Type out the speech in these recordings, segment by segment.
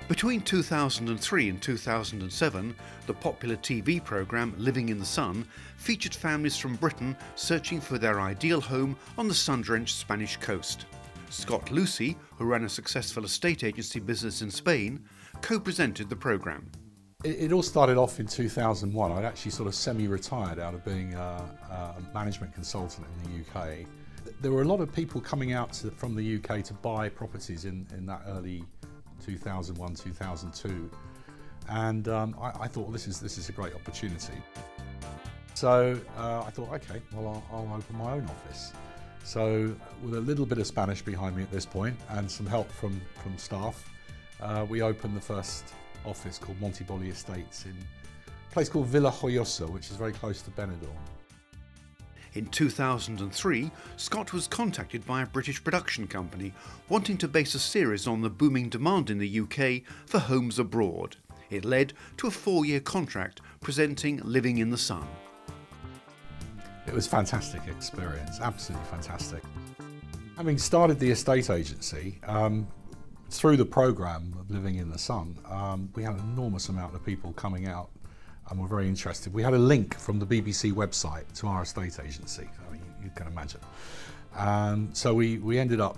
Between 2003 and 2007, the popular TV programme Living in the Sun featured families from Britain searching for their ideal home on the sun-drenched Spanish coast. Scott Lucy, who ran a successful estate agency business in Spain, co-presented the programme. It all started off in 2001. I'd actually sort of semi-retired out of being a management consultant in the UK. There were a lot of people coming out from the UK to buy properties in that early 2001, 2002, and I thought, well, this is a great opportunity. So I thought, okay, well, I'll open my own office. So with a little bit of Spanish behind me at this point and some help from staff, we opened the first office called Montebolli Estates in a place called Villa Joyosa, which is very close to Benidorm. In 2003, Scott was contacted by a British production company wanting to base a series on the booming demand in the UK for homes abroad. It led to a 4-year contract presenting Living in the Sun. It was a fantastic experience, absolutely fantastic. Having started the estate agency, through the programme of Living in the Sun, we had an enormous amount of people coming out and were very interested. We had a link from the BBC website to our estate agency, I mean, you can imagine. So we ended up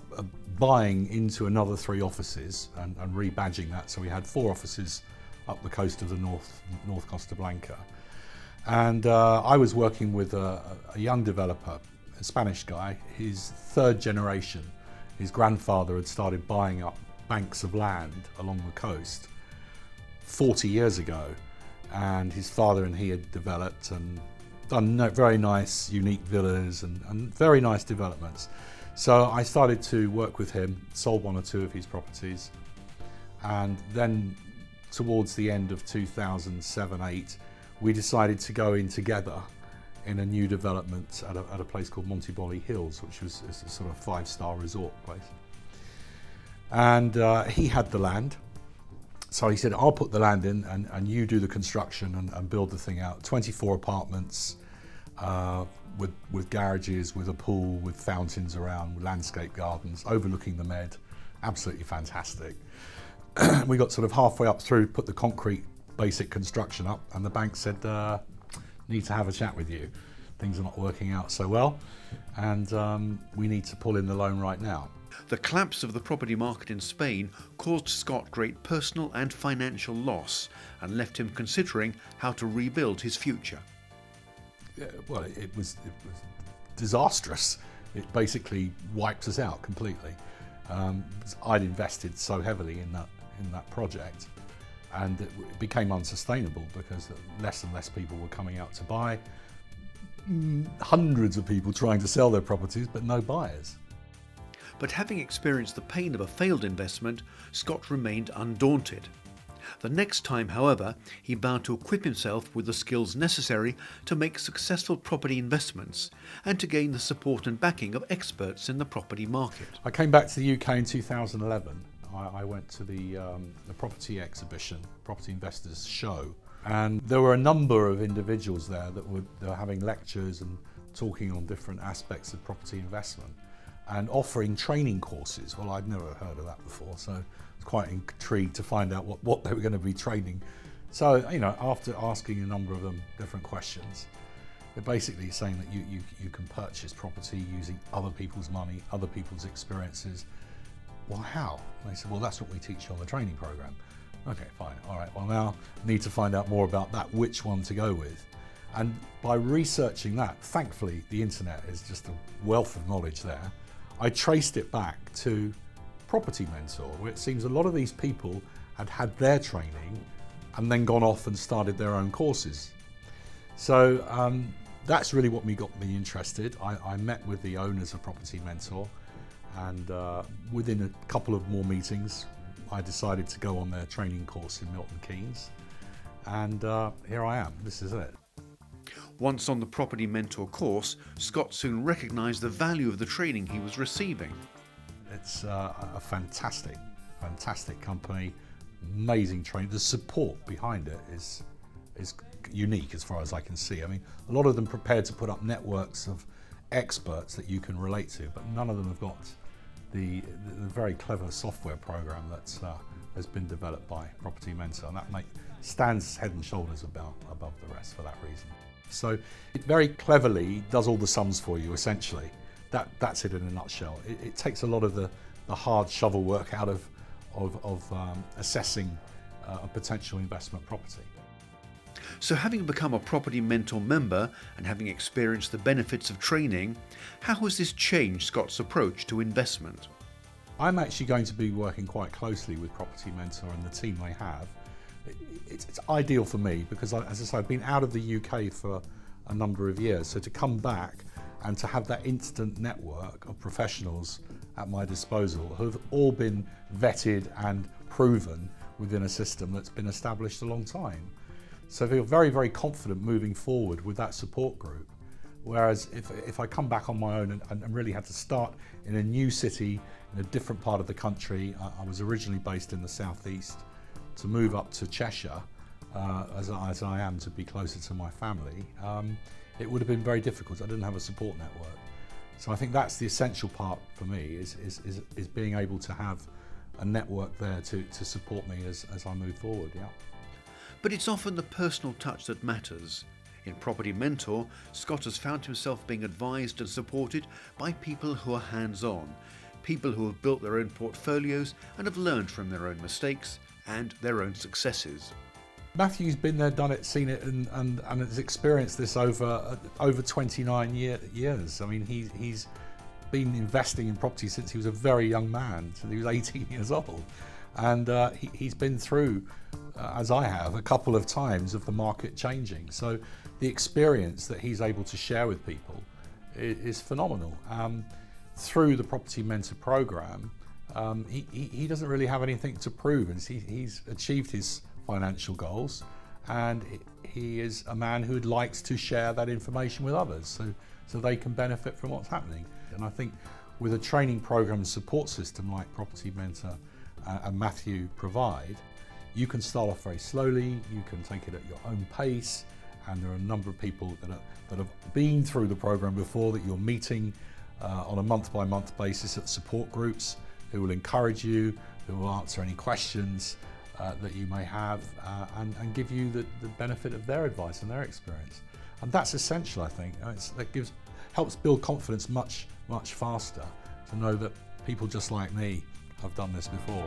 buying into another 3 offices and rebadging that, so we had 4 offices up the coast of the North Costa Blanca. And I was working with a young developer, a Spanish guy, his 3rd generation. His grandfather had started buying up banks of land along the coast 40 years ago, and his father and he had developed and done very nice, unique villas and very nice developments. So I started to work with him, sold 1 or 2 of his properties, and then towards the end of 2007-08, we decided to go in together in a new development at a place called Montebolli Hills, which was a sort of 5-star resort place. And he had the land, so he said, I'll put the land in and you do the construction and build the thing out. 24 apartments with garages, with a pool, with fountains around, with landscape gardens, overlooking the Med. Absolutely fantastic. We got sort of halfway up through, put the concrete basic construction up, and the bank said, need to have a chat with you. Things are not working out so well, and we need to pull in the loan right now. The collapse of the property market in Spain caused Scott great personal and financial loss and left him considering how to rebuild his future. Yeah, well, it was disastrous. It basically wiped us out completely. I'd invested so heavily in that project, and it became unsustainable because less and less people were coming out to buy. Hundreds of people trying to sell their properties, but no buyers. But having experienced the pain of a failed investment, Scott remained undaunted. The next time, however, he vowed to equip himself with the skills necessary to make successful property investments and to gain the support and backing of experts in the property market. I came back to the UK in 2011. I went to the property exhibition, Property Investors Show, and there were a number of individuals there that were having lectures and talking on different aspects of property investment and offering training courses. Well, I'd never heard of that before, so I was quite intrigued to find out what they were going to be training. So, you know, after asking a number of them different questions, they're basically saying that you can purchase property using other people's money, other people's experiences. Well, how? And they said, well, that's what we teach you on the training program. Okay, fine, all right, well, now I need to find out more about that, which one to go with. And by researching that, thankfully, the internet is just a wealth of knowledge there. I traced it back to Property Mentor, where it seems a lot of these people had their training and then gone off and started their own courses. So that's really what got me interested. I met with the owners of Property Mentor, and within a couple of more meetings, I decided to go on their training course in Milton Keynes, and here I am. This is it. Once on the Property Mentor course, Scott soon recognised the value of the training he was receiving. It's a fantastic company, amazing training. The support behind it is unique as far as I can see. I mean, a lot of them prepared to put up networks of experts that you can relate to, but none of them have got the very clever software program that has been developed by Property Mentor, and that stands head and shoulders above the rest for that reason. So it very cleverly does all the sums for you, essentially. That's it in a nutshell. It takes a lot of the hard shovel work out of assessing a potential investment property. So having become a Property Mentor member and having experienced the benefits of training, how has this changed Scott's approach to investment? I'm actually going to be working quite closely with Property Mentor and the team they have. It's ideal for me because, as I say, I've been out of the UK for a number of years, so to come back and to have that instant network of professionals at my disposal who have all been vetted and proven within a system that's been established a long time. So I feel very, very confident moving forward with that support group. Whereas if I come back on my own and really had to start in a new city, in a different part of the country, I was originally based in the southeast, to move up to Cheshire, as I am, to be closer to my family, it would have been very difficult. I didn't have a support network. So I think that's the essential part for me, is being able to have a network there to support me as I move forward, yeah. But it's often the personal touch that matters. In Property Mentor, Scott has found himself being advised and supported by people who are hands-on, people who have built their own portfolios and have learned from their own mistakes and their own successes. Matthew's been there, done it, seen it, and has experienced this over 29 years. I mean, he's been investing in property since he was a very young man, since he was 18 years old. And he's been through, as I have, a couple of times of the market changing. So the experience that he's able to share with people is phenomenal. Through the Property Mentor program, he doesn't really have anything to prove. He's achieved his financial goals, and he is a man who likes to share that information with others so they can benefit from what's happening. And I think with a training program and support system like Property Mentor and Matthew provide, you can start off very slowly, you can take it at your own pace, and there are a number of people that have been through the program before that you're meeting on a month-by-month basis at support groups who will encourage you, who will answer any questions that you may have, and give you the benefit of their advice and their experience. And that's essential, I think. That helps build confidence much faster, to know that people just like me have done this before.